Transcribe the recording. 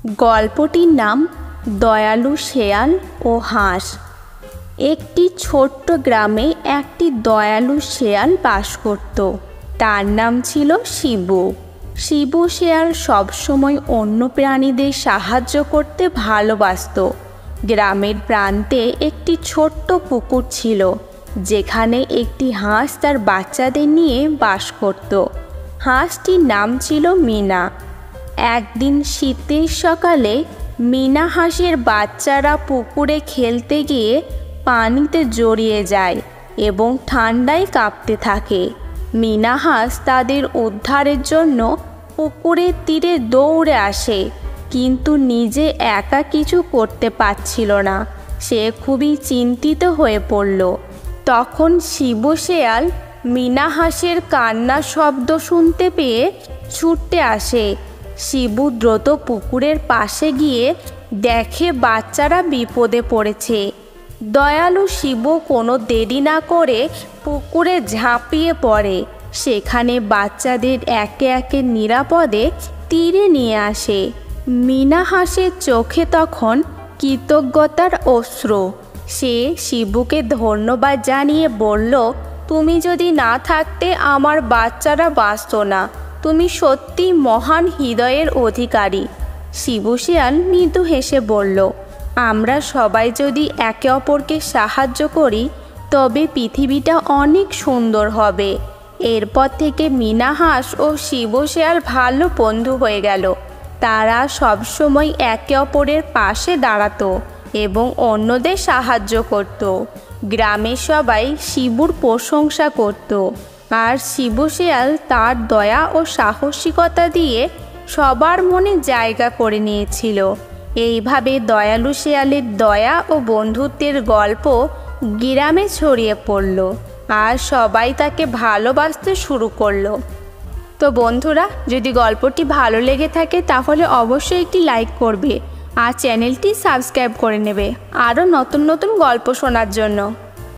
গল্পটির নাম দয়ালু শেয়াল ও হাঁস। একটি ছোট্ট গ্রামে একটি দয়ালু শেয়াল বাস করত। তার নাম ছিল শিবু। শিবু শেয়াল সবসময় অন্য প্রাণীদের সাহায্য করতে ভালোবাসত। গ্রামের প্রান্তে একটি ছোট্ট পুকুর ছিল, যেখানে একটি হাঁস তার বাচ্চাদের নিয়ে বাস করত। হাঁসটির নাম ছিল মিনা। একদিন শীতের সকালে মিনা হাঁসের বাচ্চারা পুকুরে খেলতে গিয়ে পানিতে জড়িয়ে যায় এবং ঠান্ডায় কাঁপতে থাকে। মিনা হাঁস তাদের উদ্ধারের জন্য পুকুরের তীরে দৌড়ে আসে, কিন্তু নিজে একা কিছু করতে পারছিল না। সে খুবই চিন্তিত হয়ে পড়ল। তখন শিবু শেয়াল মিনা হাঁসের কান্নার শব্দ শুনতে পেয়ে ছুটতে আসে। শিবু দ্রুত পুকুরের পাশে গিয়ে দেখে বাচ্চারা বিপদে পড়েছে। দয়ালু শিবু কোনো দেরি না করে পুকুরে ঝাঁপিয়ে পড়ে। সেখানে বাচ্চাদের একে একে নিরাপদে তীরে নিয়ে আসে। মিনা হাঁসের চোখে তখন কৃতজ্ঞতার অশ্রু। সে শিবুকে ধন্যবাদ জানিয়ে বলল, তুমি যদি না থাকতে আমার বাচ্চারা বাঁচত না। তুমি সত্যি মহান হৃদয়ের অধিকারী। শিবু শেয়াল মৃদু হেসে বলল, আমরা সবাই যদি একে অপরকে সাহায্য করি তবে পৃথিবীটা অনেক সুন্দর হবে। এরপর থেকে মিনা হাঁস ও শিবু শেয়াল ভালো বন্ধু হয়ে গেল। তারা সবসময় একে অপরের পাশে দাঁড়াতো এবং অন্যদের সাহায্য করত। গ্রামের সবাই শিবুর প্রশংসা করত, আর শিবু শেয়াল তার দয়া ও সাহসিকতা দিয়ে সবার মনে জায়গা করে নিয়েছিল। এইভাবে দয়ালু শেয়ালের দয়া ও বন্ধুত্বের গল্প গ্রামে ছড়িয়ে পড়ল, আর সবাই তাকে ভালোবাসতে শুরু করলো। তো বন্ধুরা, যদি গল্পটি ভালো লেগে থাকে তাহলে অবশ্যই একটি লাইক করবে আর চ্যানেলটি সাবস্ক্রাইব করে নেবে আরও নতুন নতুন গল্প শোনার জন্য।